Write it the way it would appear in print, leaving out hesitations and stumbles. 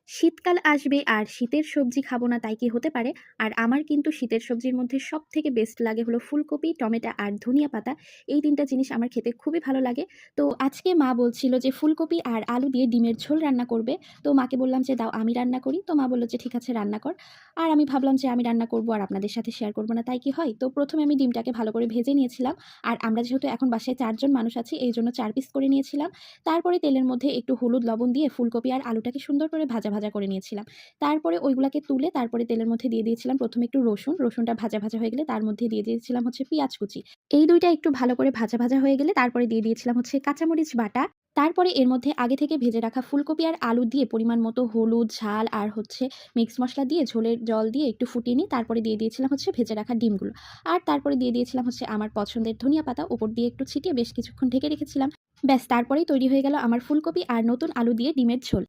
শীতকাল আসবে আর শীতের সবজি খাবো না তাই কি হতে পারে? আর আমার কিন্তু শীতের সবজির মধ্যে সবথেকে বেস্ট লাগে হলো ফুলকপি, টমেটো আর ধনিয়া পাতা। এই ৩ টা জিনিস আমার খেতে খুবই ভালো লাগে। তো আজকে মা বলছিল যে ফুলকপি আর আলু দিয়ে ডিমের ঝোল রান্না করবে। তো মাকে বললাম যে, "দাও আমি রান্না করি।" তো মা বলল যে, "ঠিক আছে রান্না কর।" আর আমি ভাবলাম যে আমি রান্না করব আর আপনাদের সাথে শেয়ার করব না তাই কি হয়? তো ১ম এ আমি ডিমটাকে ভালো করে ভেজে নিয়েছিলাম। আর আমরা যেহেতু এখন বাসায় ৪ জন মানুষ আছি এইজন্য ৪ পিস করে নিয়েছিলাম। তারপরে তেলের মধ্যে একটু হলুদ, লবণ দিয়ে ফুলকপি আর আলুটাকে সুন্দর করে ভাজা, ভাজা করে নিয়েছিলাম। তারপরে ওইগুলাকে তুলে তারপরে তেলের মধ্যে দিয়ে দিয়েছিলাম ১ম এ একটু রসুন, রসুনটা ভাজা, ভাজা হয়ে গেলে তার মধ্যে দিয়ে দিয়েছিলাম হচ্ছে পেঁয়াজ কুচি। এই ২ টা একটু ভালো করে ভাজা, ভাজা হয়ে গেলে তারপরে দিয়ে দিয়েছিলাম হচ্ছে কাঁচামরিচ বাটা। তারপরে এর মধ্যে আগে থেকে ভেজে রাখা ফুলকপি আর আলু দিয়ে পরিমাণ মতো হলুদ, ঝাল আর হচ্ছে মিক্স মসলা দিয়ে ঝোলের জল দিয়ে একটু ফুটিয়ে নিয়ে তারপরে দিয়ে দিয়েছিলাম হচ্ছে ভেজে রাখা ডিমগুলো। আর তারপরে দিয়ে দিয়েছিলাম হচ্ছে আমার পছন্দের ধনিয়া পাতা উপর দিয়ে একটু ছিটিয়ে বেশ কিছুক্ষণ ঢেকে রেখেছিলাম। ব্যাস তারপরেই তৈরি হয়ে গেল আমার ফুলকপি আর নতুন আলু দিয়ে ডিমের ঝোল।